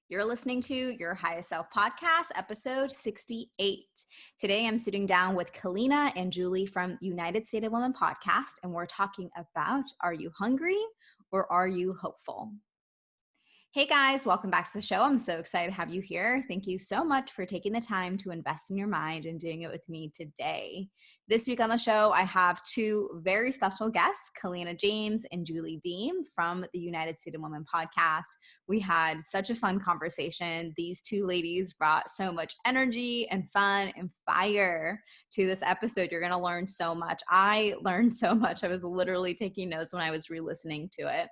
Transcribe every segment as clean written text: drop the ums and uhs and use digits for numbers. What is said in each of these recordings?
You're listening to Your Highest Self podcast, episode 68. Today, I'm sitting down with Kalena and Julie from United States of Women podcast, and we're talking about, are you hungry or are you hopeful? Hey guys, welcome back to the show. I'm so excited to have you here. Thank you so much for taking the time to invest in your mind and doing it with me today. This week on the show, I have two very special guests, Kalena James and Julie Deem from the United States of Women podcast. We had such a fun conversation. These two ladies brought so much energy and fun and fire to this episode. You're going to learn so much. I learned so much. I was literally taking notes when I was re-listening to it.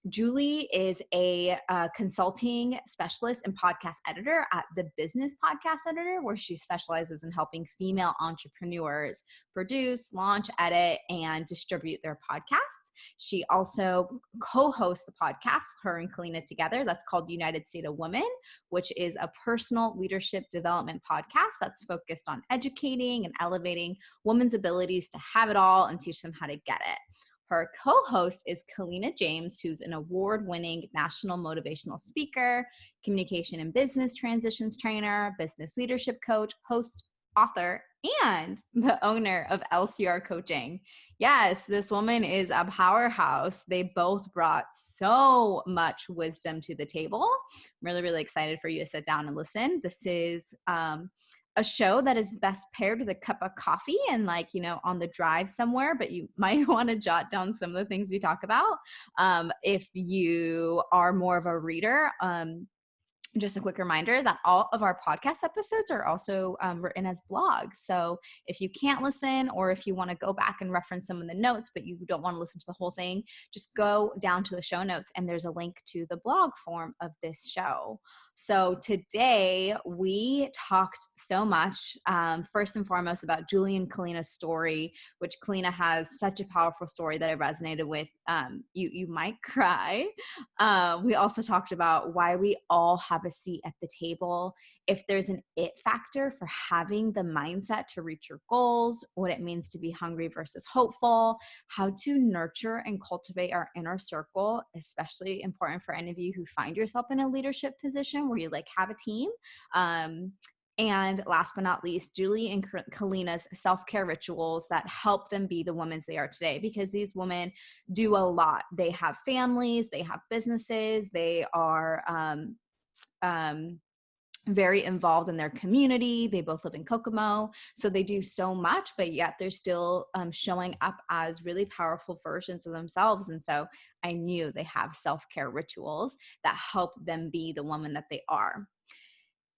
Julie is a consulting specialist and podcast editor at the Business Podcast Editor, where she specializes in helping female entrepreneurs produce, launch, edit, and distribute their podcasts. She also co-hosts the podcast, her and Kalena together, that's called United States of Women, which is a personal leadership development podcast that's focused on educating and elevating women's abilities to have it all and teach them how to get it. Her co-host is Kalena James, who's an award-winning national motivational speaker, communication and business transitions trainer, business leadership coach, host, author, and the owner of LCR Coaching. Yes, this woman is a powerhouse. They both brought so much wisdom to the table. I'm really, really excited for you to sit down and listen. This is a show that is best paired with a cup of coffee and on the drive somewhere, but you might want to jot down some of the things we talk about. If you are more of a reader, just a quick reminder that all of our podcast episodes are also written as blogs. So if you can't listen, or if you want to go back and reference some of the notes, but you don't want to listen to the whole thing, just go down to the show notes and there's a link to the blog form of this show. So today we talked so much, first and foremost, about Julie and Kalena's story, which Kalena has such a powerful story that I resonated with. You might cry. We also talked about why we all have a seat at the table, if there's an it factor for having the mindset to reach your goals, what it means to be hungry versus hopeful, how to nurture and cultivate our inner circle, especially important for any of you who find yourself in a leadership position where you have a team. And last but not least, Julie and Kalena's self-care rituals that help them be the women they are today, because these women do a lot. They have families, they have businesses, they are very involved in their community. They both live in Kokomo. So they do so much, but yet they're still showing up as really powerful versions of themselves. And so I knew they have self-care rituals that help them be the woman that they are.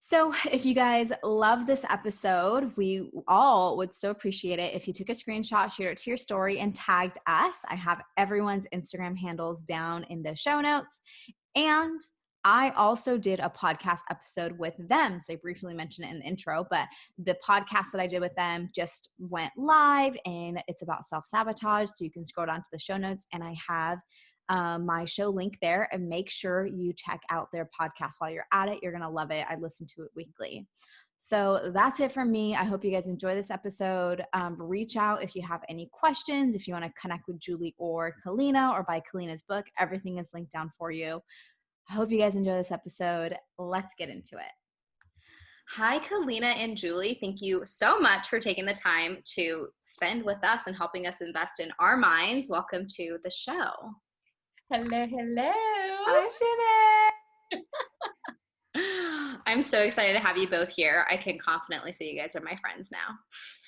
So if you guys love this episode, we all would so appreciate it if you took a screenshot, shared it to your story, and tagged us. I have everyone's Instagram handles down in the show notes. And I also did a podcast episode with them. So I briefly mentioned it in the intro, but the podcast that I did with them just went live, and it's about self-sabotage. So you can scroll down to the show notes, and I have my show link there, and make sure you check out their podcast while you're at it. You're going to love it. I listen to it weekly. So that's it from me. I hope you guys enjoy this episode. Reach out if you have any questions, if you want to connect with Julie or Kalena or buy Kalena's book. Everything is linked down for you. I hope you guys enjoy this episode. Let's get into it. Hi, Kalena and Julie. Thank you so much for taking the time to spend with us and helping us invest in our minds. Welcome to the show. Hello, hello. Hi, Shanae. I'm so excited to have you both here. I can confidently say you guys are my friends now.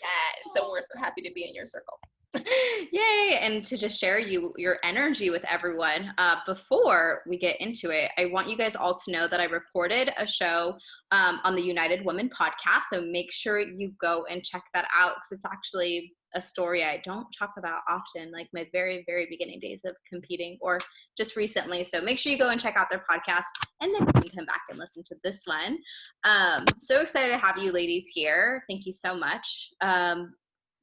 Yes, so we're so happy to be in your circle. Yay. And to just share your energy with everyone. Before we get into it, I want you guys all to know that I recorded a show on the United Women podcast. So make sure you go and check that out, because it's actually a story I don't talk about often, like my very, very beginning days of competing, or just recently. So make sure you go and check out their podcast, and then you can come back and listen to this one. So excited to have you ladies here. Thank you so much.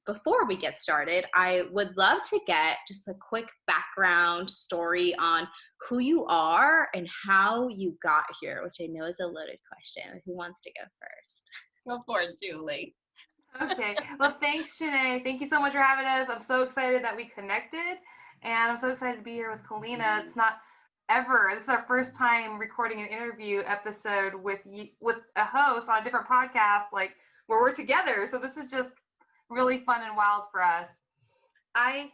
Before we get started, I would love to get just a quick background story on who you are and how you got here, which I know is a loaded question. Who wants to go first? Go for it, Julie. Okay. Well, thanks, Shanae. Thank you so much for having us. I'm so excited that we connected, and I'm so excited to be here with Kalena. It's not ever. This is our first time recording an interview episode with a host on a different podcast, like where we're together. So this is just really fun and wild for us. I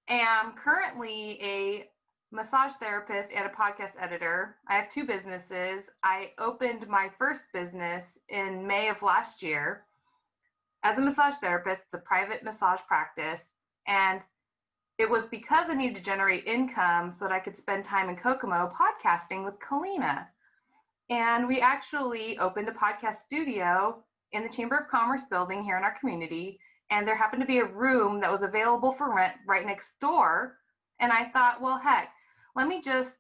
am currently a massage therapist and a podcast editor. I have two businesses. I opened my first business in May of last year as a massage therapist. It's a private massage practice. And it was because I needed to generate income so that I could spend time in Kokomo podcasting with Kalena. And we actually opened a podcast studio in the Chamber of Commerce building here in our community. And there happened to be a room that was available for rent right next door. And I thought, well, heck, let me just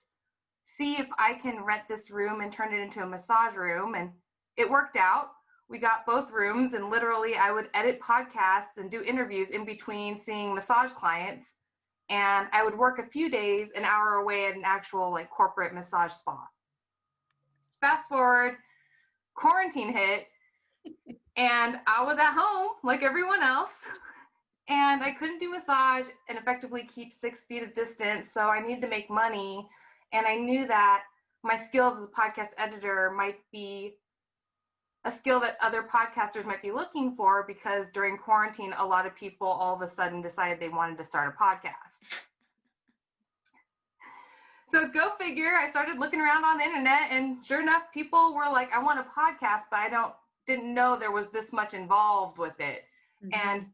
see if I can rent this room and turn it into a massage room. And it worked out. We got both rooms, and literally I would edit podcasts and do interviews in between seeing massage clients. And I would work a few days, an hour away at an actual like corporate massage spa. Fast forward, quarantine hit, and I was at home like everyone else, and I couldn't do massage and effectively keep 6 feet of distance. So I needed to make money, and I knew that my skills as a podcast editor might be a skill that other podcasters might be looking for, because during quarantine, a lot of people all of a sudden decided they wanted to start a podcast. So go figure, I started looking around on the internet, and sure enough, people were like, I want a podcast, but I didn't know there was this much involved with it. Mm-hmm. And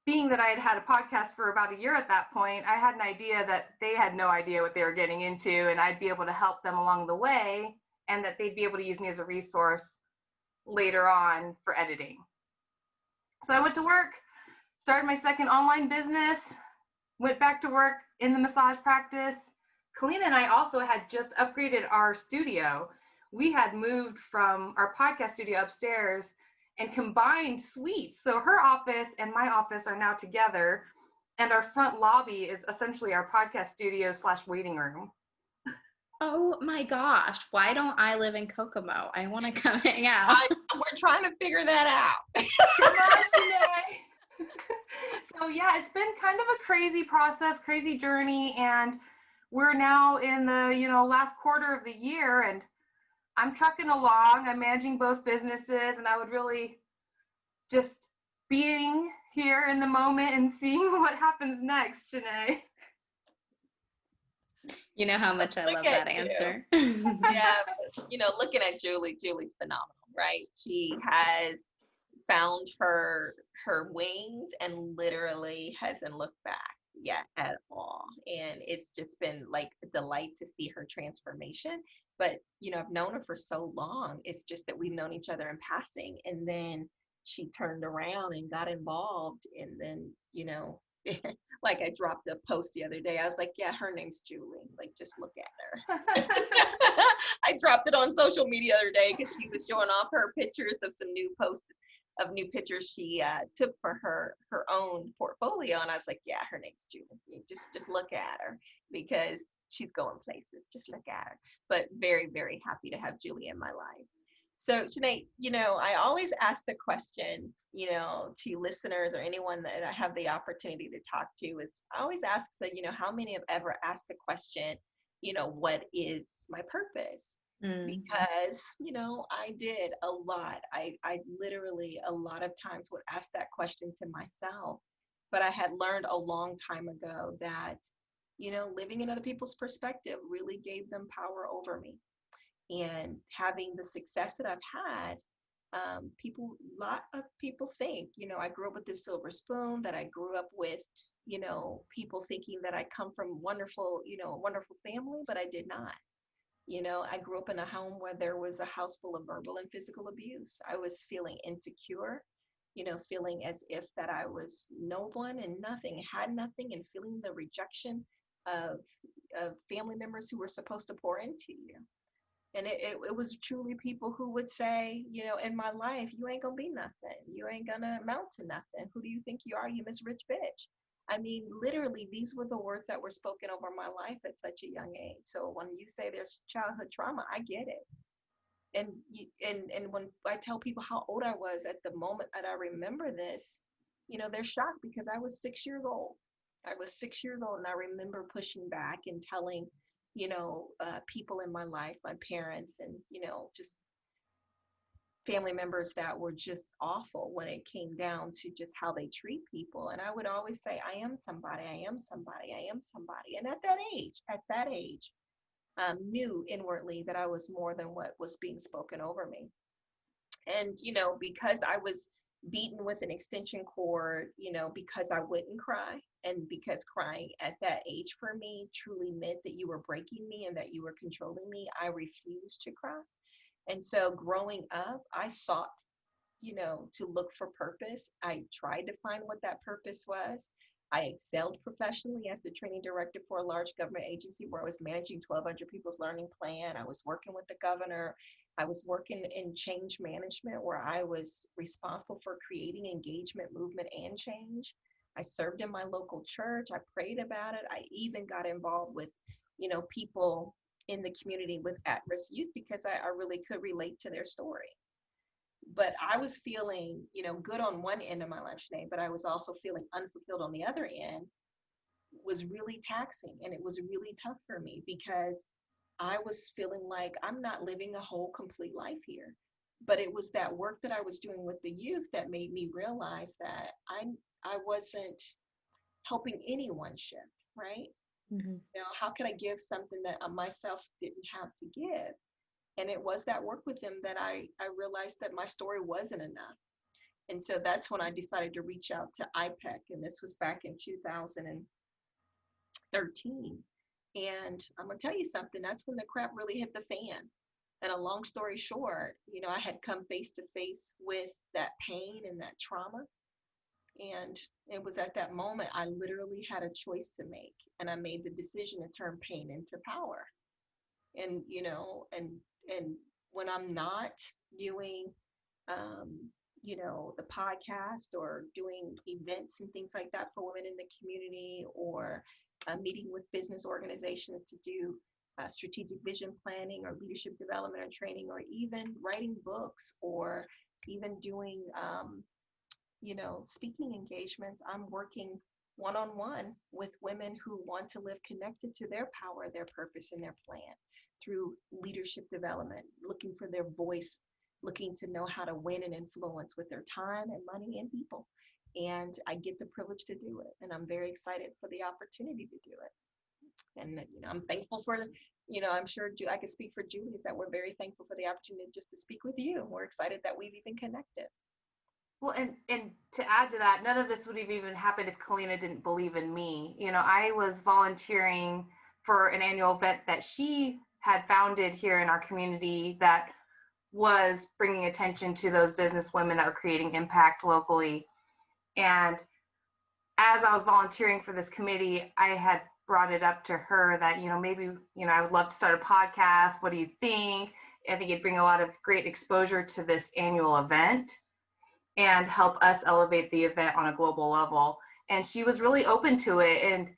being that I had had a podcast for about a year at that point, I had an idea that they had no idea what they were getting into, and I'd be able to help them along the way, and that they'd be able to use me as a resource later on for editing. So I went to work, started my second online business, went back to work in the massage practice. Kalena and I also had just upgraded our studio. We had moved from our podcast studio upstairs and combined suites. So her office and my office are now together, and our front lobby is essentially our podcast studio / waiting room. Oh my gosh, why don't I live in Kokomo? I want to come hang out. We're trying to figure that out. Come on, Sinead. So yeah, it's been kind of a crazy process, crazy journey, and we're now in the last quarter of the year, and I'm trucking along. I'm managing both businesses, and I would really just being here in the moment and seeing what happens next, Shanae. You know how much I love that answer. Yeah, looking at Julie's phenomenal, right? She has found her wings and literally hasn't looked back yet at all. And it's just been like a delight to see her transformation. But, I've known her for so long. It's just that we've known each other in passing. And then she turned around and got involved. And then, like I dropped a post the other day. I was like, yeah, her name's Julie. Like, just look at her. I dropped it on social media the other day because she was showing off her pictures of some new posts of new pictures she took for her own portfolio. And I was like, yeah, her name's Julie. Just look at her because she's going places. Just look at her. But very, very happy to have Julie in my life. So Sinead, I always ask the question, to listeners or anyone that I have the opportunity to talk to, is I always ask, so, how many have ever asked the question, what is my purpose? Because, I did a lot. I literally a lot of times would ask that question to myself, but I had learned a long time ago that, living in other people's perspective really gave them power over me. And having the success that I've had, a lot of people think, I grew up with this silver spoon, that I grew up with, people thinking that I come from a wonderful family, but I did not. I grew up in a home where there was a house full of verbal and physical abuse. I was feeling insecure, feeling as if that I was no one and nothing, had nothing, and feeling the rejection of family members who were supposed to pour into you. And it was truly people who would say, in my life, you ain't gonna be nothing. You ain't gonna amount to nothing. Who do you think you are? You Miss Rich Bitch. I mean, literally, these were the words that were spoken over my life at such a young age. So when you say there's childhood trauma, I get it. And when I tell people how old I was at the moment that I remember this, they're shocked, because I was 6 years old. I was 6 years old, and I remember pushing back and telling, people in my life, my parents, and, just family members that were just awful when it came down to just how they treat people. And I would always say, I am somebody, I am somebody, I am somebody. And at that age, knew inwardly that I was more than what was being spoken over me. And, because I was beaten with an extension cord, because I wouldn't cry, and because crying at that age for me truly meant that you were breaking me and that you were controlling me, I refused to cry. And so growing up, I sought, to look for purpose. I tried to find what that purpose was. I excelled professionally as the training director for a large government agency where I was managing 1,200 people's learning plan. I was working with the governor. I was working in change management where I was responsible for creating engagement, movement, and change. I served in my local church. I prayed about it. I even got involved with, people in the community with at-risk youth because I really could relate to their story. But I was feeling, good on one end of my lunch day, but I was also feeling unfulfilled on the other end. Was really taxing, and it was really tough for me because I was feeling like I'm not living a whole, complete life here. But it was that work that I was doing with the youth that made me realize that I wasn't helping anyone shift, right? Mm-hmm. How could I give something that I myself didn't have to give? And it was that work with them that I realized that my story wasn't enough. And so that's when I decided to reach out to IPEC. And this was back in 2013. And I'm going to tell you something, that's when the crap really hit the fan. And a long story short, I had come face to face with that pain and that trauma. And it was at that moment I literally had a choice to make. And I made the decision to turn pain into power. And, and when I'm not doing, the podcast or doing events and things like that for women in the community, or meeting with business organizations to do strategic vision planning or leadership development or training, or even writing books, or even doing, speaking engagements, I'm working one-on-one with women who want to live connected to their power, their purpose, and their plan through leadership development, looking for their voice, looking to know how to win and influence with their time and money and people. And I get the privilege to do it. And I'm very excited for the opportunity to do it. And, I'm thankful for, I'm sure I could speak for Julie, is that we're very thankful for the opportunity just to speak with you. We're excited that we've even connected. Well, and to add to that, none of this would have even happened if Kalena didn't believe in me. I was volunteering for an annual event that she had founded here in our community that was bringing attention to those business women that were creating impact locally. And as I was volunteering for this committee, I had brought it up to her that, maybe, I would love to start a podcast. What do you think? I think it'd bring a lot of great exposure to this annual event and help us elevate the event on a global level. And she was really open to it. And,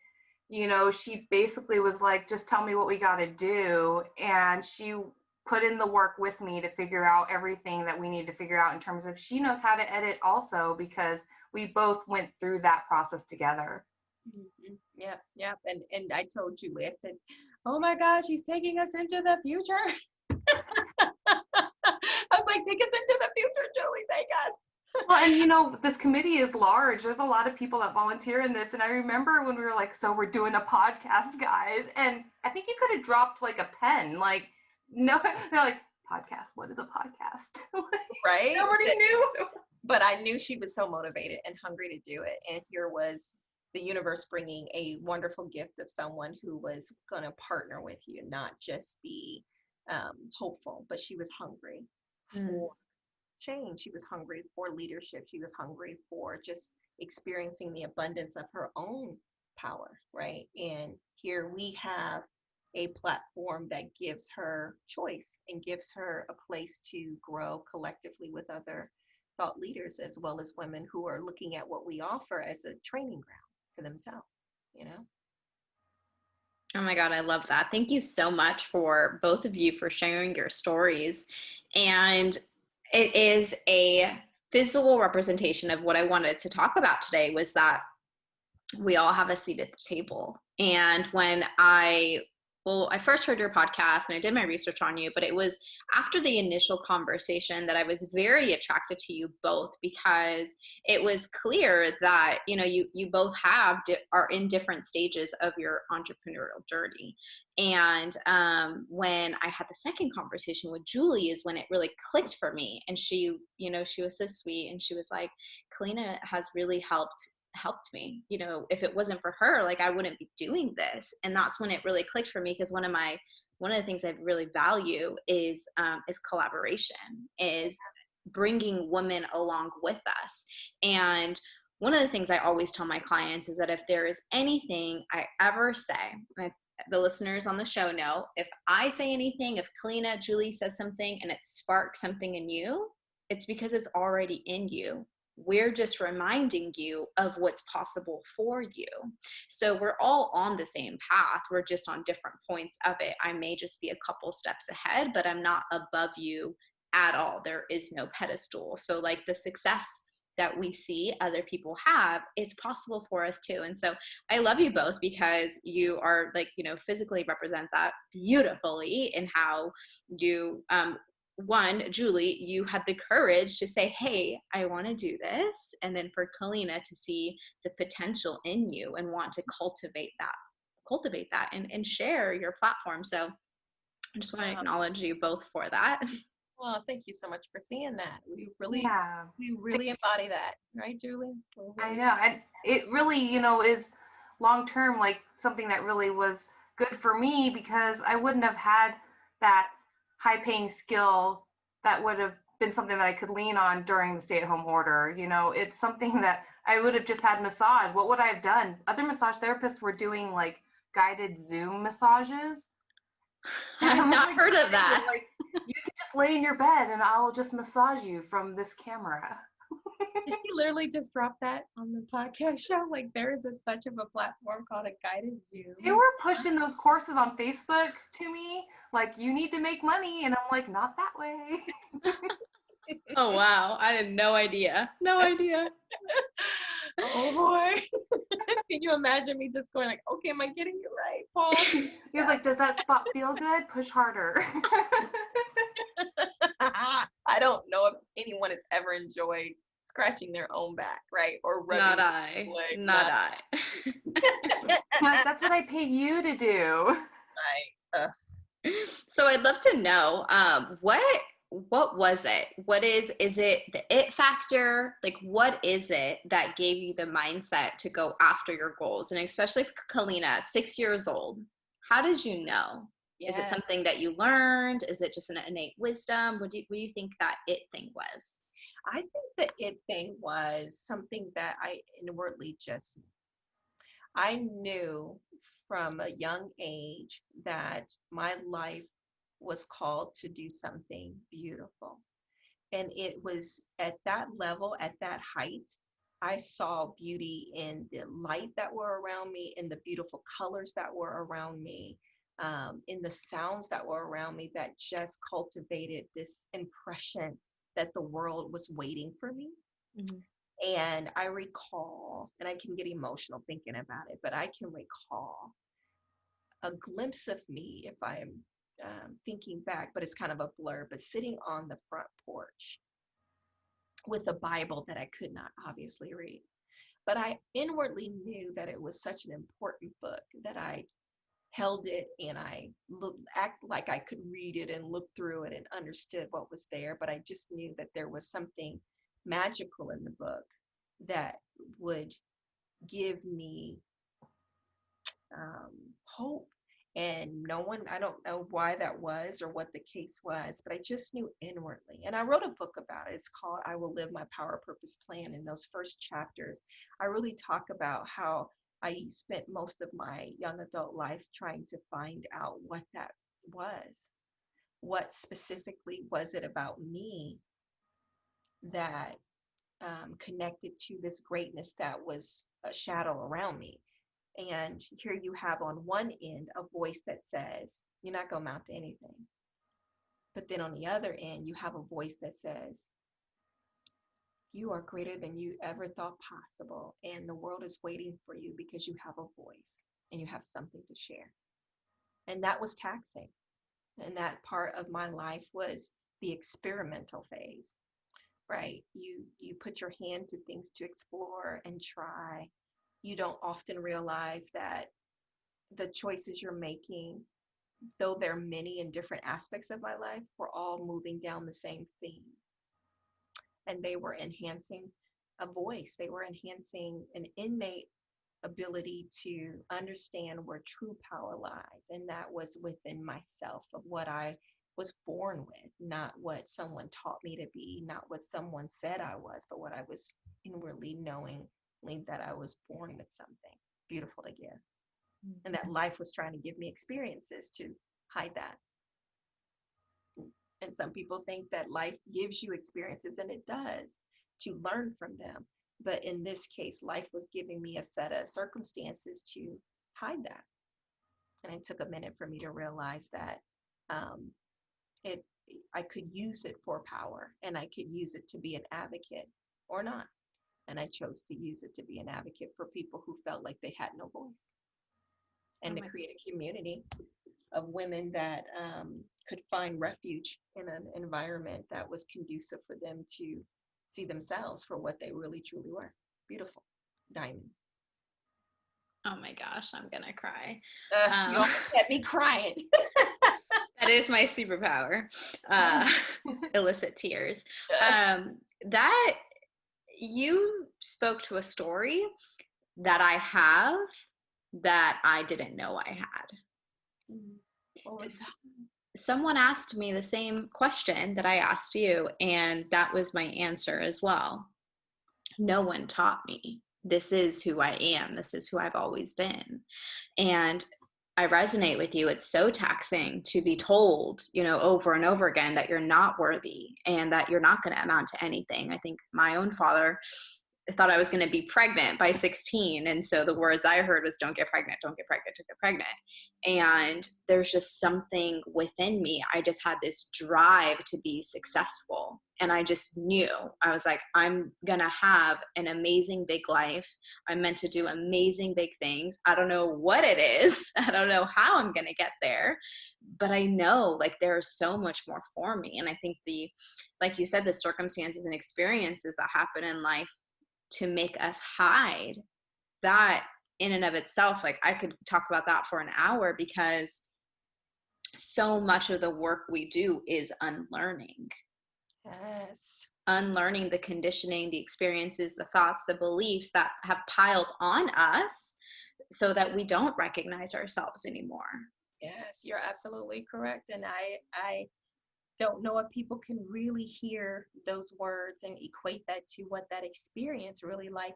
she basically was like, just tell me what we got to do. And she put in the work with me to figure out everything that we need to figure out in terms of, she knows how to edit also, because we both went through that process together. Mm-hmm. Yep. And I told Julie, I said, oh my gosh, she's taking us into the future. I was like, take us into the future, Julie, take us. Well, and this committee is large. There's a lot of people that volunteer in this. And I remember when we were like, so we're doing a podcast, guys. And I think you could have dropped like a pen, like, no, they're like, podcast, what is a podcast? Right? Nobody knew. But I knew she was so motivated and hungry to do it. And here was the universe bringing a wonderful gift of someone who was going to partner with you, not just be hopeful, but she was hungry for change. She was hungry for leadership. She was hungry for just experiencing the abundance of her own power, right? And here we have a platform that gives her choice and gives her a place to grow collectively with other thought leaders, as well as women who are looking at what we offer as a training ground for themselves, Oh my God, I love that. Thank you so much for both of you for sharing your stories. And it is a physical representation of what I wanted to talk about today, was that we all have a seat at the table. And when I well, I first heard your podcast and I did my research on you, but it was after the initial conversation that I was very attracted to you both, because it was clear that, you both are in different stages of your entrepreneurial journey. And when I had the second conversation with Julie is when it really clicked for me. And she was so sweet, and she was like, Kalena has really helped me. If it wasn't for her, like, I wouldn't be doing this. And that's when it really clicked for me, because one of the things I really value is collaboration, is bringing women along with us. And one of the things I always tell my clients is that if there is anything I ever say, the listeners on the show know, if I say anything, if Kalena, Julie says something and it sparks something in you, it's because it's already in you. We're just reminding you of what's possible for you. So we're all on the same path. We're just on different points of it. I may just be a couple steps ahead, but I'm not above you at all. There is no pedestal. So like the success that we see other people have, it's possible for us too. And so I love you both, because you are like, physically represent that beautifully in how you, one, Julie, you had the courage to say, hey, I want to do this. And then for Kalena to see the potential in you and want to cultivate that and share your platform. So I just want to acknowledge you both for that. Well, thank you so much for seeing that. We Yeah, really embody that, right, Julie? I know. And it really, is long term, like something that really was good for me, because I wouldn't have had that high paying skill that would have been something that I could lean on during the stay at home order. It's something that I would have just had massage. What would I have done? Other massage therapists were doing like guided Zoom massages. I've not Really heard of great. that. Like, you can just lay in your bed and I'll just massage you from this camera. Did she literally just drop that on the podcast show? Like, there is such of a platform called a guided Zoom. They were pushing those courses on Facebook to me, like, you need to make money. And I'm like, not that way. Oh, wow. I had no idea. No idea. Oh, boy. Can you imagine me just going like, okay, am I getting it right, Paul? He was like, does that spot feel good? Push harder. I don't know if anyone has ever enjoyed scratching their own back, right? Or rubbing Not I. leg. Not I. That's what I pay you to do. Right. So I'd love to know, what was it? Is it the it factor? Like, what is it that gave you the mindset to go after your goals? And especially for Kalena at 6 years old, how did you know? Is it Yeah. something that you learned? Is it just an innate wisdom? What do you think that it thing was? I think the it thing was something that I inwardly just knew. I knew from a young age that my life was called to do something beautiful. And it was at that level, at that height, I saw beauty in the light that were around me, in the beautiful colors that were around me, in the sounds that were around me, that just cultivated this impression that the world was waiting for me. Mm-hmm. And I recall, and I can get emotional thinking about it, but I can recall a glimpse of me if I'm thinking back, but it's kind of a blur, but sitting on the front porch with a Bible that I could not obviously read. But I inwardly knew that it was such an important book that I held it and I act like I could read it and look through it and understood what was there. But I just knew that there was something magical in the book that would give me hope. And I don't know why that was or what the case was, but I just knew inwardly. And I wrote a book about it. It's called I Will Live My Power Purpose Plan. In those first chapters, I really talk about how I spent most of my young adult life trying to find out what that was. What specifically was it about me that connected to this greatness that was a shadow around me? And here you have on one end a voice that says, you're not going to amount to anything. But then on the other end, you have a voice that says, you are greater than you ever thought possible. And the world is waiting for you because you have a voice and you have something to share. And that was taxing. And that part of my life was the experimental phase, right? You put your hand to things to explore and try. You don't often realize that the choices you're making, though there are many in different aspects of my life, were all moving down the same theme. And they were enhancing a voice. They were enhancing an innate ability to understand where true power lies. And that was within myself, of what I was born with, not what someone taught me to be, not what someone said I was, but what I was inwardly knowing that I was born with something beautiful to give. And that life was trying to give me experiences to hide that. And some people think that life gives you experiences, and it does, to learn from them. But in this case, life was giving me a set of circumstances to hide that. And it took a minute for me to realize that it I could use it for power, and I could use it to be an advocate or not. And I chose to use it to be an advocate for people who felt like they had no voice, and to create a community of women that could find refuge in an environment that was conducive for them to see themselves for what they really truly were. Beautiful diamonds. Oh my gosh, I'm gonna cry. You almost had me crying. That is my superpower. Illicit tears. That you spoke to a story that I have that I didn't know I had. Someone asked me the same question that I asked you, and that was my answer as well. No one taught me. This is who I am. This is who I've always been. And I resonate with you. It's so taxing to be told, over and over again that you're not worthy and that you're not going to amount to anything. I think my own father thought I was going to be pregnant by 16. And so the words I heard was, don't get pregnant, don't get pregnant, don't get pregnant. And there's just something within me. I just had this drive to be successful. And I just knew, I was like, I'm going to have an amazing big life. I'm meant to do amazing big things. I don't know what it is. I don't know how I'm going to get there, but I know like there's so much more for me. And I think like you said, the circumstances and experiences that happen in life to make us hide that in and of itself, like I could talk about that for an hour, because so much of the work we do is unlearning. Yes. Unlearning the conditioning, the experiences, the thoughts, the beliefs that have piled on us so that we don't recognize ourselves anymore. Yes, you're absolutely correct. And I don't know if people can really hear those words and equate that to what that experience really like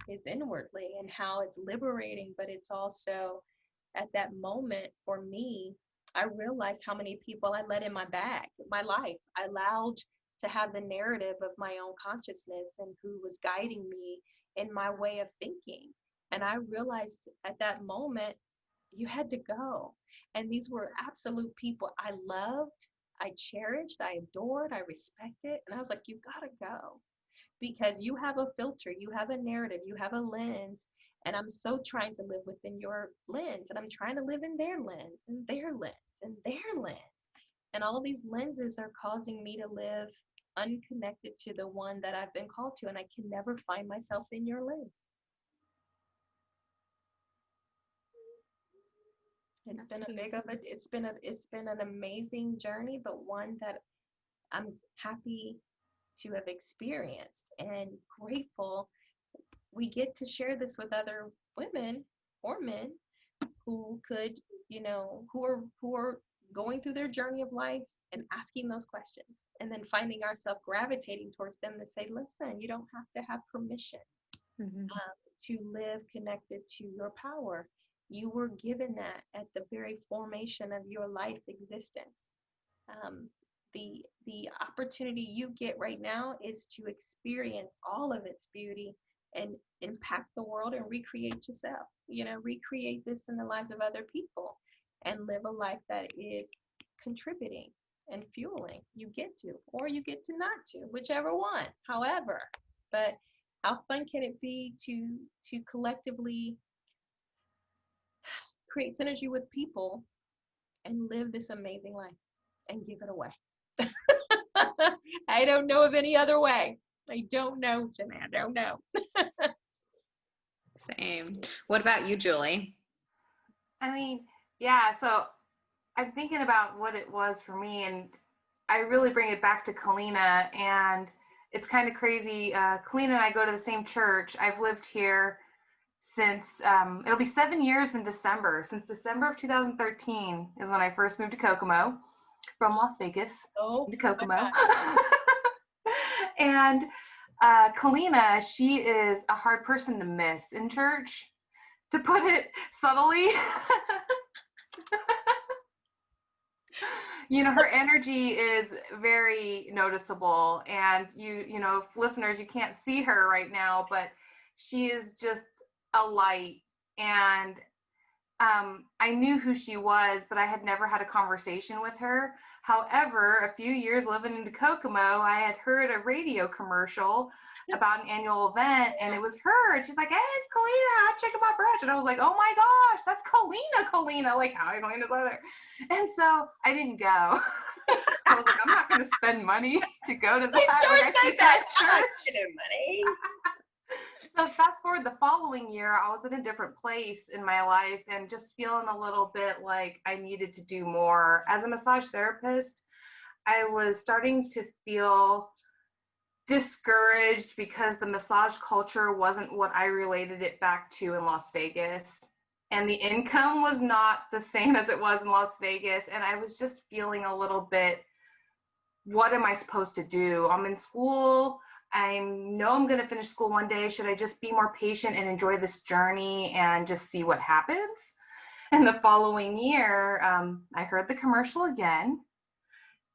is inwardly, and how it's liberating. But it's also at that moment for me, I realized how many people I let in my life. I allowed to have the narrative of my own consciousness and who was guiding me in my way of thinking. And I realized at that moment, you had to go. And these were absolute people I loved, I cherished, I adored, I respected. And I was like, you gotta go, because you have a filter, you have a narrative, you have a lens. And I'm so trying to live within your lens. And I'm trying to live in their lens and their lens and their lens. And all of these lenses are causing me to live unconnected to the one that I've been called to. And I can never find myself in your lens. It's been an amazing journey, but one that I'm happy to have experienced and grateful we get to share this with other women or men who could, who are going through their journey of life and asking those questions, and then finding ourselves gravitating towards them to say, listen, you don't have to have permission to live connected to your power. You were given that at the very formation of your life existence. The opportunity you get right now is to experience all of its beauty and impact the world and recreate yourself, recreate this in the lives of other people and live a life that is contributing and fueling. You get to, or you get to not to, whichever one, however. But how fun can it be to collectively create synergy with people and live this amazing life and give it away. I don't know of any other way. I don't know, Janae. I don't know. Same. What about you, Julie? I mean, yeah, so I'm thinking about what it was for me, and I really bring it back to Kalena, and it's kind of crazy. Kalena and I go to the same church. I've lived here since, it'll be 7 years in December. Since December of 2013 is when I first moved to Kokomo from Las Vegas to Kokomo. And Kalena, she is a hard person to miss in church, to put it subtly. You know, her energy is very noticeable, and you know, listeners, you can't see her right now, but she is just a light. And I knew who she was, but I had never had a conversation with her. However, a few years living in Kokomo, I had heard a radio commercial about an annual event, and it was her. And she's like, "Hey, it's Kalena. Check out my brunch." And I was like, "Oh my gosh, that's Kalena. Like, how are Kalena's other?" And so I didn't go. I was like, I'm not going to spend money to go to that. Money. So fast forward the following year, I was in a different place in my life and just feeling a little bit like I needed to do more. As a massage therapist, I was starting to feel discouraged because the massage culture wasn't what I related it back to in Las Vegas. And the income was not the same as it was in Las Vegas. And I was just feeling a little bit, what am I supposed to do? I'm in school. I know I'm going to finish school one day. Should I just be more patient and enjoy this journey and just see what happens? And the following year, I heard the commercial again.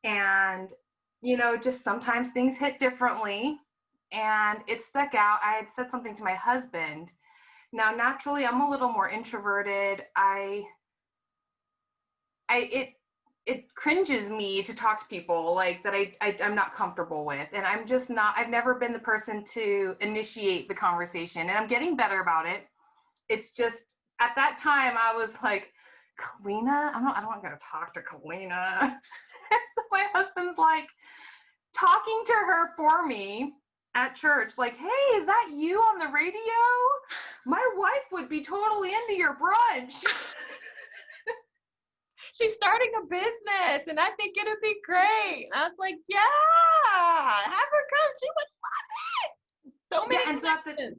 And, you know, just sometimes things hit differently. And it stuck out. I had said something to my husband. Now, naturally, I'm a little more introverted. It cringes me to talk to people like that I'm not comfortable with. And I'm just not, I've never been the person to initiate the conversation, and I'm getting better about it. It's just, at that time, I was like, Kalena? I'm not going to talk to Kalena. And so my husband's like talking to her for me at church, like, "Hey, is that you on the radio? My wife would be totally into your brunch." She's starting a business, and I think it'd be great. And I was like, yeah, have her come. She would love it. So many connections.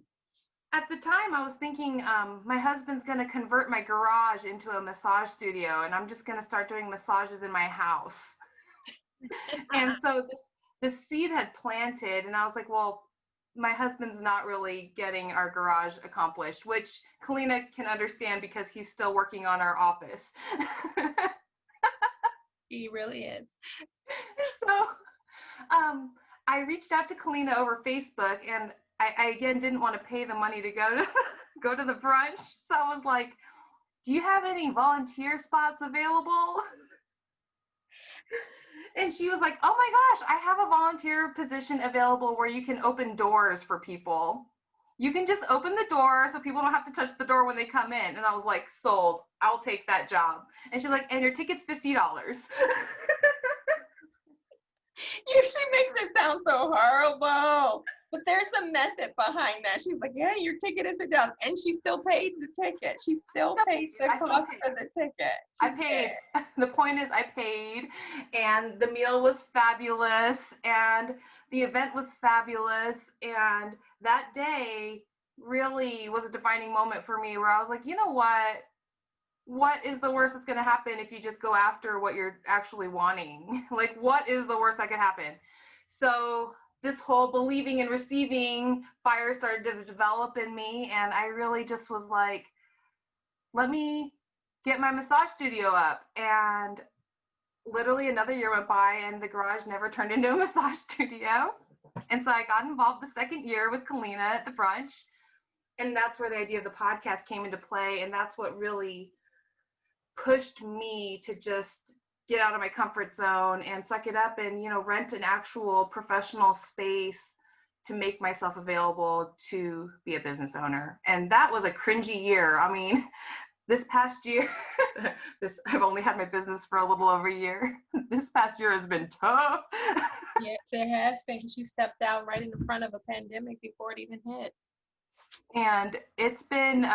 At the time, I was thinking, my husband's going to convert my garage into a massage studio, and I'm just going to start doing massages in my house. And so the seed had planted, and I was like, well, my husband's not really getting our garage accomplished, which Kalena can understand because he's still working on our office. He really is. So I reached out to Kalena over Facebook, and I again didn't want to pay the money to go to the brunch. So I was like, "Do you have any volunteer spots available?" And she was like, "Oh my gosh, I have a volunteer position available where you can open doors for people. You can just open the door so people don't have to touch the door when they come in." And I was like, "Sold. I'll take that job." And she's like, "And your ticket's $50. She makes it sound so horrible. But there's a method behind that. She's like, "Yeah, your ticket is $50." And she still paid the ticket. She still paid the cost for the ticket. I paid. The point is, I paid, and the meal was fabulous, and the event was fabulous. And that day really was a defining moment for me, where I was like, you know what is the worst that's going to happen if you just go after what you're actually wanting? Like, what is the worst that could happen? So this whole believing and receiving fire started to develop in me, and I really just was like, let me get my massage studio up. And literally another year went by, and the garage never turned into a massage studio. And so I got involved the second year with Kalena at the brunch, and that's where the idea of the podcast came into play. And that's what really pushed me to just get out of my comfort zone and suck it up and, you know, rent an actual professional space to make myself available to be a business owner. And that was a cringy year. I mean, this past year, I've only had my business for a little over a year. This past year has been tough. Yes, it has been, because you stepped out right in the front of a pandemic before it even hit. And it's been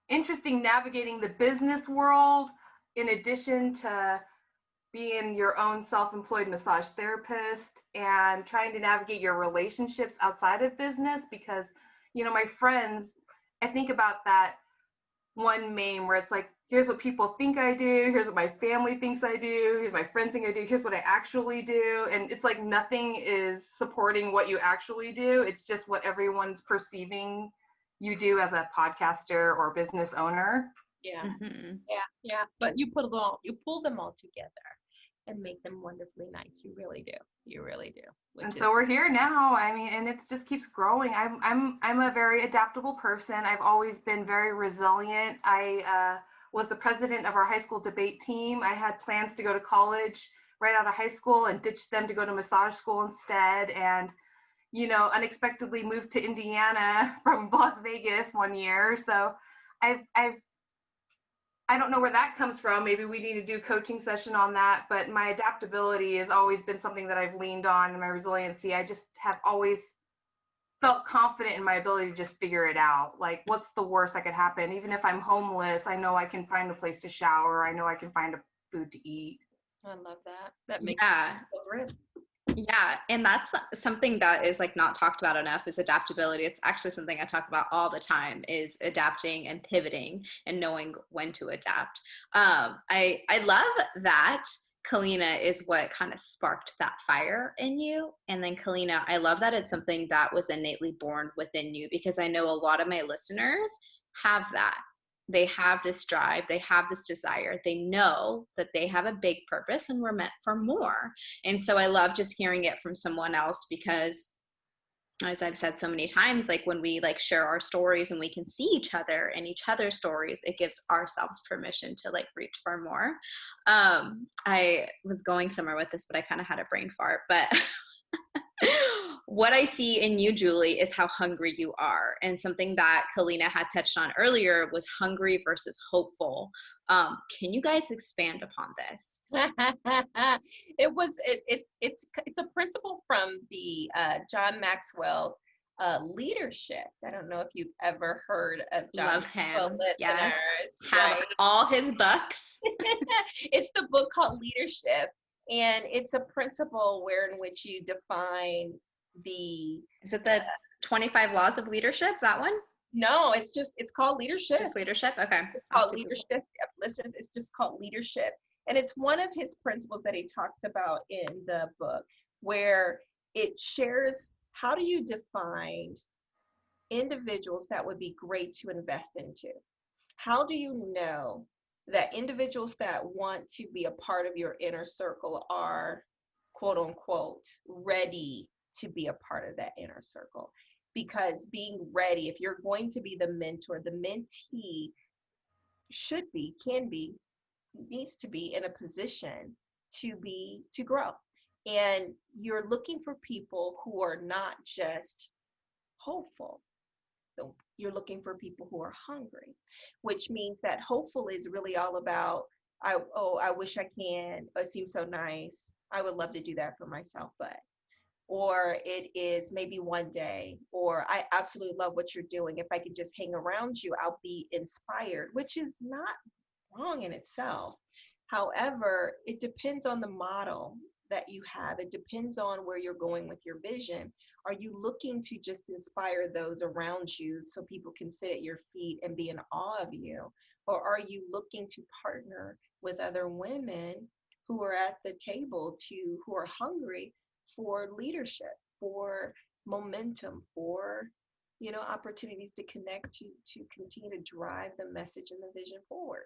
interesting navigating the business world in addition to being your own self-employed massage therapist and trying to navigate your relationships outside of business, because my friends, I think about that one meme where it's like, here's what people think I do, here's what my family thinks I do, here's my friends think I do, here's what I actually do. And it's like nothing is supporting what you actually do. It's just what everyone's perceiving you do as a podcaster or business owner. Yeah. Mm-hmm. Yeah. But you pull them all together and make them wonderfully nice. You really do. You really do. And so we're here now. I mean, and it just keeps growing. I'm a very adaptable person. I've always been very resilient. I was the president of our high school debate team. I had plans to go to college right out of high school and ditched them to go to massage school instead. And unexpectedly moved to Indiana from Las Vegas one year. So I don't know where that comes from. Maybe we need to do a coaching session on that, but my adaptability has always been something that I've leaned on, and my resiliency. I just have always felt confident in my ability to just figure it out. Like, what's the worst that could happen? Even if I'm homeless, I know I can find a place to shower. I know I can find a food to eat. I love that. That makes those risks. Yeah, and that's something that is like not talked about enough, is adaptability. It's actually something I talk about all the time, is adapting and pivoting and knowing when to adapt. I love that Kalena is what kind of sparked that fire in you. And then Kalena, I love that it's something that was innately born within you, because I know a lot of my listeners have that. They have this drive, they have this desire, they know that they have a big purpose and we're meant for more. And so I love just hearing it from someone else, because as I've said so many times, like when we like share our stories and we can see each other and each other's stories, it gives ourselves permission to like reach for more. I was going somewhere with this, but I kind of had a brain fart, but what I see in you, Julie, is how hungry you are. And something that Kalena had touched on earlier was hungry versus hopeful. Can you guys expand upon this? It's a principle from the John Maxwell leadership. I don't know if you've ever heard of John. Love him. Maxwell listeners. Yes. Have all his books. It's the book called Leadership. And it's a principle in which you define is it the 25 laws of leadership, that one? No, it's called leadership. Just leadership? Okay. It's called leadership. Listeners, it's just called leadership. And it's one of his principles that he talks about in the book, where it shares, how do you define individuals that would be great to invest into? How do you know that individuals that want to be a part of your inner circle are, quote unquote, ready to be a part of that inner circle? Because being ready, if you're going to be the mentor, the mentee needs to be in a position to grow. And you're looking for people who are not just hopeful. So you're looking for people who are hungry, which means that hopeful is really all about, I wish I can, it seems so nice, I would love to do that for myself, but, or it is maybe one day, or I absolutely love what you're doing, if I could just hang around you, I'll be inspired, which is not wrong in itself. However, it depends on the model that you have. It depends on where you're going with your vision. Are you looking to just inspire those around you so people can sit at your feet and be in awe of you? Or are you looking to partner with other women who are at the table, who are hungry for leadership, for momentum, for opportunities to connect, to continue to drive the message and the vision forward?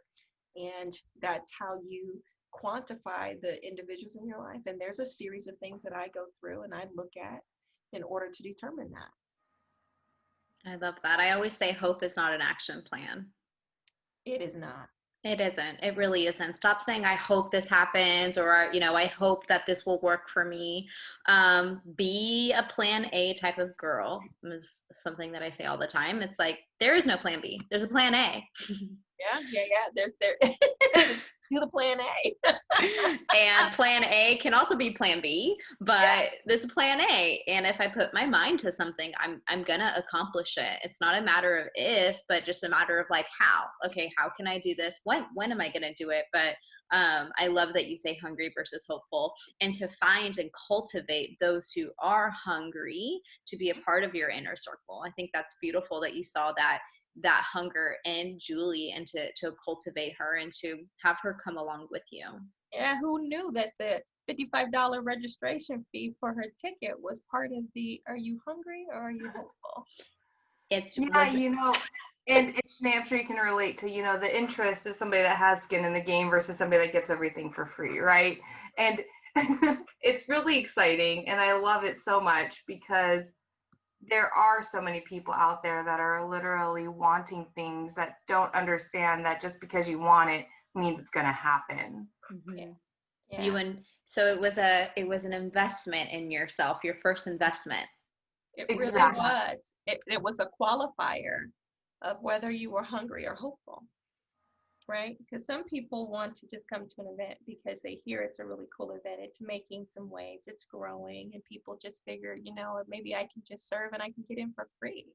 And that's how you quantify the individuals in your life. And there's a series of things that I go through and I look at in order to determine that. I love that. I always say hope is not an action plan. It is not. It isn't. It really isn't. Stop saying, I hope this happens, or, I hope that this will work for me. Be a plan A type of girl is something that I say all the time. It's like, there is no plan B. There's a plan A. Yeah. There's there. Do the plan A. And plan A can also be plan B, but there's a plan A. And if I put my mind to something, I'm gonna accomplish it. It's not a matter of if, but just a matter of like how. Okay, how can I do this? When am I gonna do it? But I love that you say hungry versus hopeful, and to find and cultivate those who are hungry to be a part of your inner circle. I think that's beautiful that you saw that hunger in Julie, and to cultivate her and to have her come along with you. Yeah, who knew that the $55 registration fee for her ticket was part of the "Are you hungry or are you hopeful?" And I'm sure you can relate to, the interest of somebody that has skin in the game versus somebody that gets everything for free, right? And it's really exciting, and I love it so much because there are so many people out there that are literally wanting things that don't understand that just because you want it means it's going to happen. Mm-hmm. Yeah. So it was an investment in yourself, your first investment. It really was. It was a qualifier of whether you were hungry or hopeful, right? Because some people want to just come to an event because they hear it's a really cool event. It's making some waves, it's growing, and people just figure, maybe I can just serve and I can get in for free.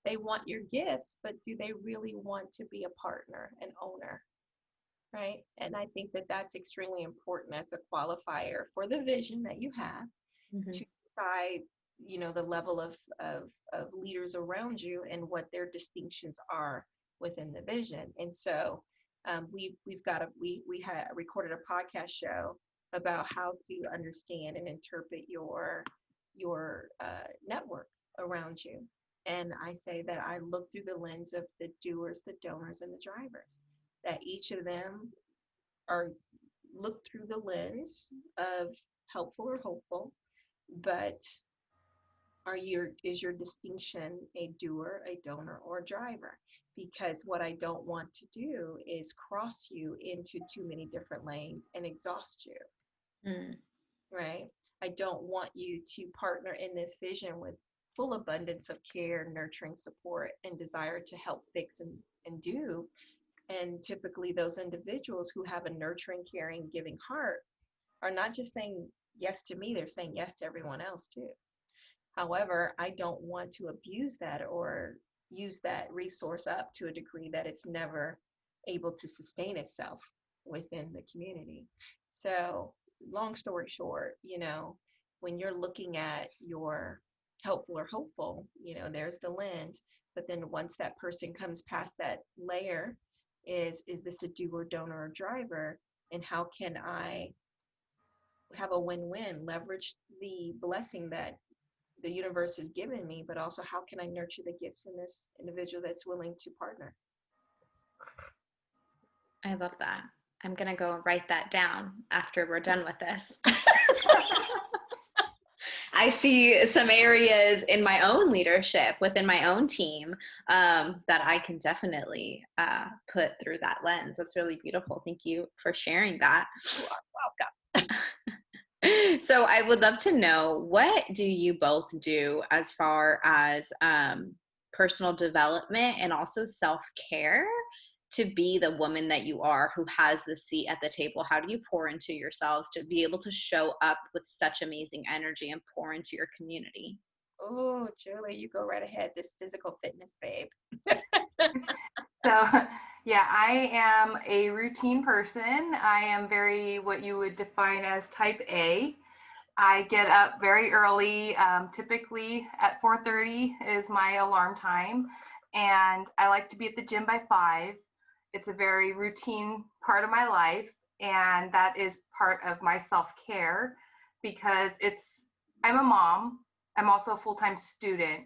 They want your gifts, but do they really want to be a partner, an owner, right? And I think that that's extremely important as a qualifier for the vision that you have to decide, the level of leaders around you and what their distinctions are within the vision. And so we had recorded a podcast show about how to understand and interpret your network around you. And I say that I look through the lens of the doers, the donors, and the drivers, that each of them are looked through the lens of helpful or hopeful, but is your distinction a doer, a donor, or a driver? Because what I don't want to do is cross you into too many different lanes and exhaust you. Right? I don't want you to partner in this vision with full abundance of care, nurturing, support, and desire to help fix and do. And typically those individuals who have a nurturing, caring, giving heart are not just saying yes to me, they're saying yes to everyone else too. However, I don't want to abuse that or use that resource up to a degree that it's never able to sustain itself within the community. So, long story short, when you're looking at your helpful or hopeful, there's the lens. But then once that person comes past that layer, is this a doer, donor, or driver? And how can I have a win-win, leverage the blessing that the universe has given me, but also how can I nurture the gifts in this individual that's willing to partner? I love that. I'm going to go write that down after we're done with this. I see some areas in my own leadership within my own team that I can definitely put through that lens. That's really beautiful. Thank you for sharing that. You are welcome. So I would love to know, what do you both do as far as personal development and also self-care to be the woman that you are, who has the seat at the table? How do you pour into yourselves to be able to show up with such amazing energy and pour into your community? Oh, Julie, you go right ahead. This physical fitness babe. So, yeah, I am a routine person. I am very what you would define as type A. I get up very early, typically at 4:30 is my alarm time, and I like to be at the gym by 5. It's a very routine part of my life, and that is part of my self-care because I'm a mom. I'm also a full-time student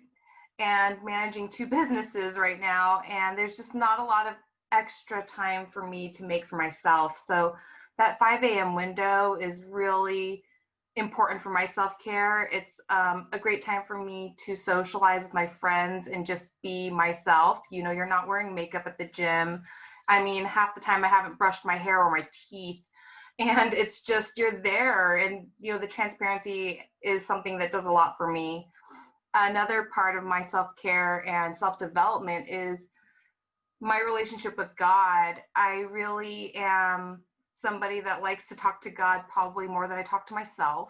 and managing 2 businesses right now, and there's just not a lot of extra time for me to make for myself. So that 5 a.m. window is really important for my self-care. It's a great time for me to socialize with my friends and just be myself. You're not wearing makeup at the gym. I mean, half the time I haven't brushed my hair or my teeth, and it's just, you're there, and the transparency is something that does a lot for me. Another part of my self-care and self-development is my relationship with God, I really am somebody that likes to talk to God probably more than I talk to myself.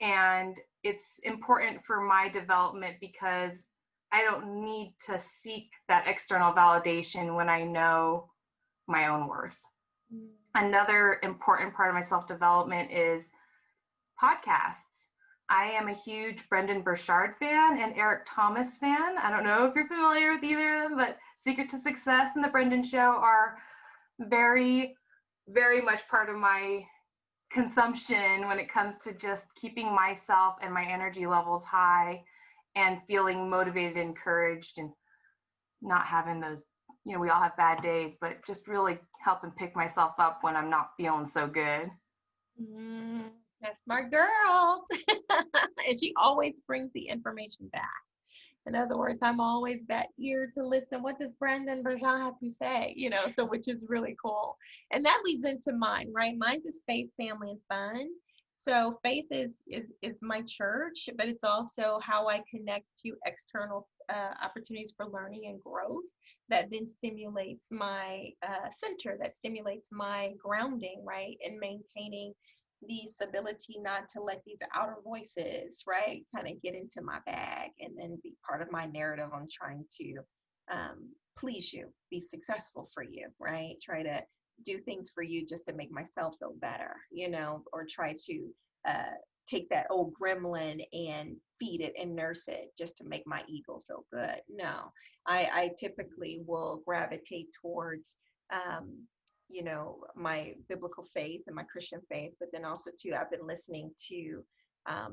And it's important for my development because I don't need to seek that external validation when I know my own worth. Another important part of my self-development is podcasts. I am a huge Brendan Burchard fan and Eric Thomas fan. I don't know if you're familiar with either of them, but Secret to Success and The Brendan Show are very, very much part of my consumption when it comes to just keeping myself and my energy levels high and feeling motivated and encouraged and not having those, we all have bad days, but just really helping pick myself up when I'm not feeling so good. That's my girl. And she always brings the information back. In other words, I'm always that ear to listen. What does Brendan Burchard have to say? So which is really cool. And that leads into mine, right? Mine's is faith, family, and fun. So faith is my church, but it's also how I connect to external opportunities for learning and growth that then stimulates my center, that stimulates my grounding, right? And maintaining this ability not to let these outer voices, right, kind of get into my bag and then be part of my narrative on trying to please you, be successful for you, right? Try to do things for you just to make myself feel better, or try to take that old gremlin and feed it and nurse it just to make my ego feel good. No, I typically will gravitate towards my biblical faith and my Christian faith, but then also too, I've been listening to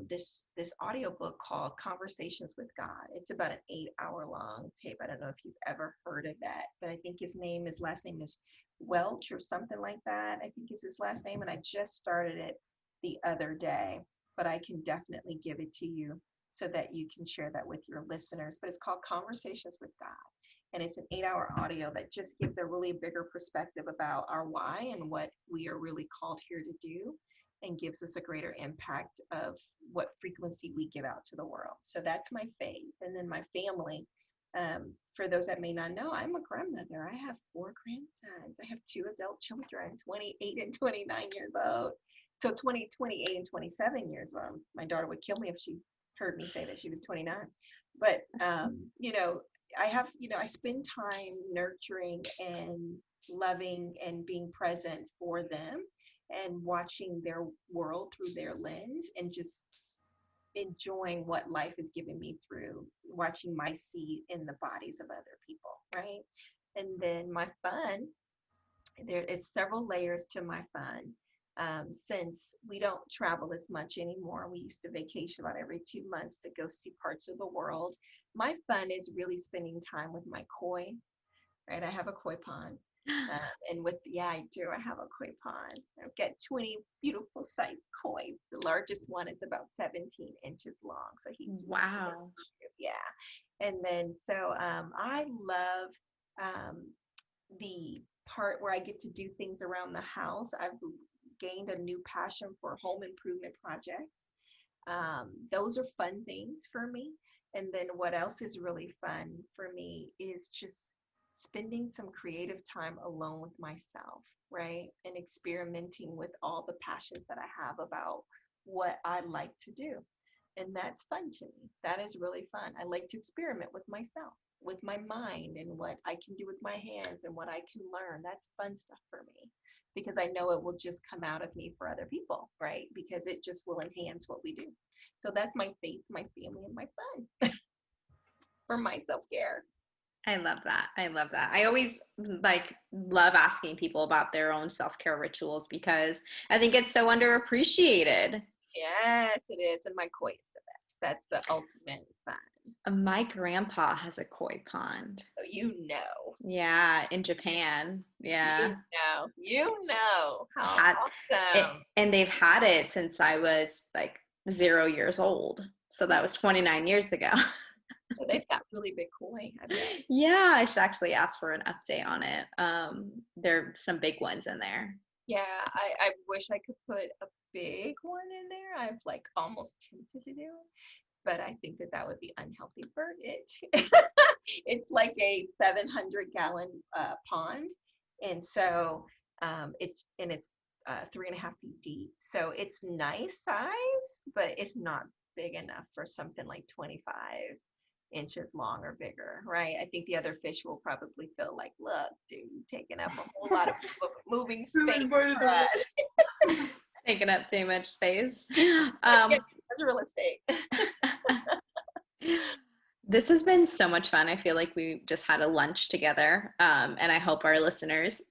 this audiobook called Conversations with God. It's about an 8-hour long tape. I don't know if you've ever heard of that, but I think his last name is Welch or something like that. I think is his last name, and I just started it the other day, but I can definitely give it to you so that you can share that with your listeners. But it's called Conversations with God. And it's an 8-hour audio that just gives a really bigger perspective about our why and what we are really called here to do, and gives us a greater impact of what frequency we give out to the world. So that's my faith. And then my family, for those that may not know, I'm a grandmother. I have 4 grandsons. I have 2 adult children, 28 and 29 years old. So 28 and 27 years old. My daughter would kill me if she heard me say that she was 29. But, I spend time nurturing and loving and being present for them and watching their world through their lens and just enjoying what life is giving me through watching my seed in the bodies of other people, right? And then my fun, it's several layers to my fun. Since we don't travel as much anymore, we used to vacation about every 2 months to go see parts of the world. My fun is really spending time with my koi, right? I have a koi pond. I do. I have a koi pond. I've got 20 beautiful sized koi. The largest one is about 17 inches long. So he's wow. Really cute. Yeah. And then, so I love the part where I get to do things around the house. I've gained a new passion for home improvement projects. Those are fun things for me. And then what else is really fun for me is just spending some creative time alone with myself, right? And experimenting with all the passions that I have about what I like to do. And that's fun to me. That is really fun. I like to experiment with myself, with my mind, and what I can do with my hands and what I can learn. That's fun stuff for me, because I know it will just come out of me for other people, right? Because it just will enhance what we do. So that's my faith, my family, and my fun for my self-care. I love that. I love that. I always love asking people about their own self-care rituals because I think it's so underappreciated. Yes, it is. And my koi is the best. That's the ultimate fun. My grandpa has a koi pond. So Yeah, in Japan. Yeah. You know. How awesome. And they've had it since I was 0 years old. So that was 29 years ago. So they've got really big koi, I bet. Yeah, I should actually ask for an update on it. There are some big ones in there. Yeah, I wish I could put a big one in there. I've almost tempted to do it, but I think that would be unhealthy for it. It's like a 700-gallon pond, and so it's 3.5 feet deep. So it's nice size, but it's not big enough for something like 25 inches long or bigger, right? I think the other fish will probably feel like, look, dude, you're taking up a whole lot of moving space for us. Taking up too much space. Yeah, that's real estate. This has been so much fun. I feel like we just had a lunch together, and I hope our listeners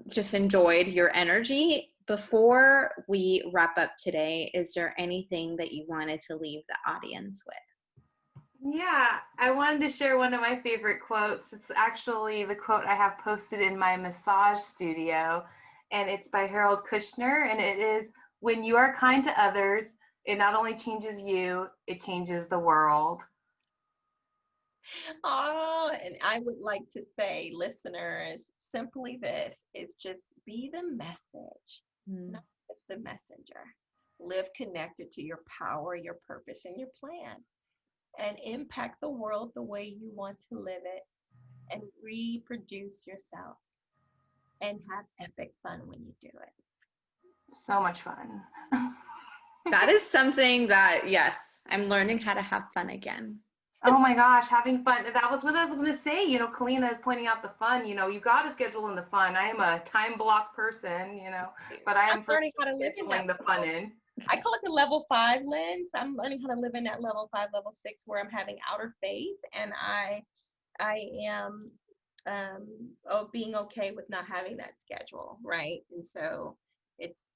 just enjoyed your energy. Before we wrap up today, is there anything that you wanted to leave the audience with? Yeah, I wanted to share one of my favorite quotes. It's actually the quote I have posted in my massage studio, and it's by Harold Kushner, and it is, "When you are kind to others, it not only changes you, it changes the world." Oh, and I would like to say, listeners, simply this is just be the message, not just the messenger. Live connected to your power, your purpose, and your plan, and impact the world the way you want to live it, and reproduce yourself and have epic fun when you do it. So much fun. That is something that, yes, I'm learning how to have fun again. Oh my gosh, having fun. That was what I was going to say. Kalena is pointing out the fun. You got to schedule in the fun. I am a time block person, but I am learning how to live in scheduling the fun in. I call it the level 5 lens. I'm learning how to live in that level 5, level 6, where I'm having outer faith, and I am being okay with not having that schedule, right? And so it's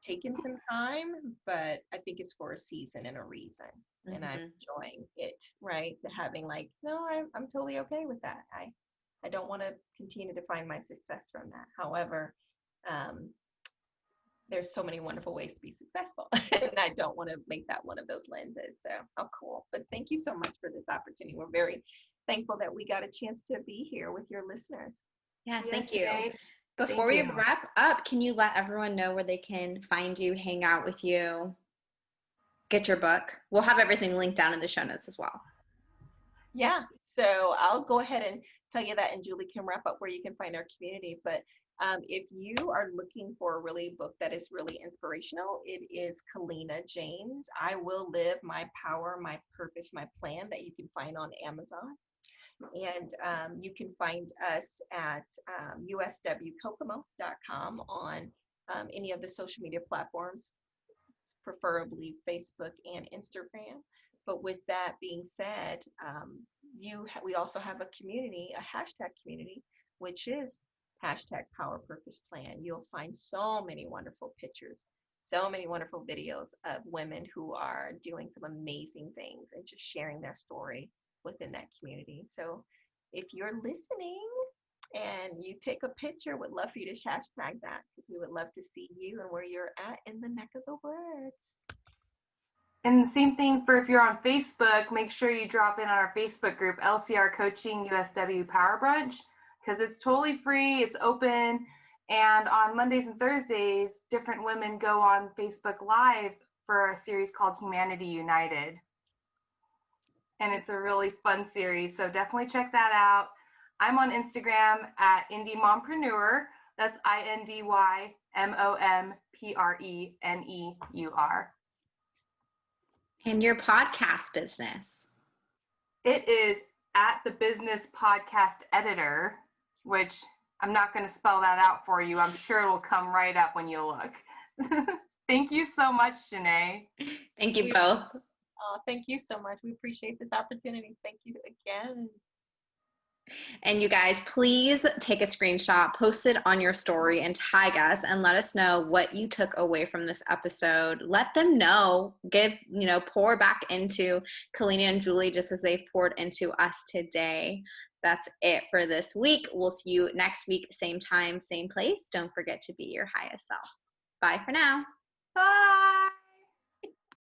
taken some time, but I think it's for a season and a reason, and I'm enjoying it, right? To having like, no, I'm totally okay with that. I don't want to continue to define my success from that. However, there's so many wonderful ways to be successful, and I don't want to make that one of those lenses. So, cool. But thank you so much for this opportunity. We're very thankful that we got a chance to be here with your listeners. Yes, thank you. Jay. Before we wrap up, can you let everyone know where they can find you, hang out with you, get your book? We'll have everything linked down in the show notes as well. Yeah, so I'll go ahead and tell you that, and Julie can wrap up where you can find our community. But if you are looking for a really book that is really inspirational, it is Kalena James, I Will Live My Power, My Purpose, My Plan, that you can find on Amazon. And you can find us at uswkokomo.com on any of the social media platforms, preferably Facebook and Instagram. But with that being said, we also have a community, a hashtag community, which is hashtag Power Purpose Plan. You'll find so many wonderful pictures, so many wonderful videos of women who are doing some amazing things and just sharing their story within that community. So if you're listening and you take a picture, would love for you to hashtag that, because we would love to see you and where you're at in the neck of the woods. And the same thing for if you're on Facebook, make sure you drop in on our Facebook group, LCR Coaching USW Power Brunch, because it's totally free, it's open, and on Mondays and Thursdays, different women go on Facebook Live for a series called Humanity United. And it's a really fun series, so definitely check that out. I'm on Instagram at Indie Mompreneur. That's INDYMOMPRENEUR. And your podcast business? It is at the Business Podcast Editor, which I'm not going to spell that out for you. I'm sure it'll come right up when you look. Thank you so much, Janae. Thank you both. Thank you so much. We appreciate this opportunity. Thank you again. And you guys, please take a screenshot, post it on your story, and tag us and let us know what you took away from this episode. Let them know, pour back into Kalena and Julie just as they've poured into us today. That's it for this week. We'll see you next week, same time, same place. Don't forget to be your highest self. Bye for now. Bye.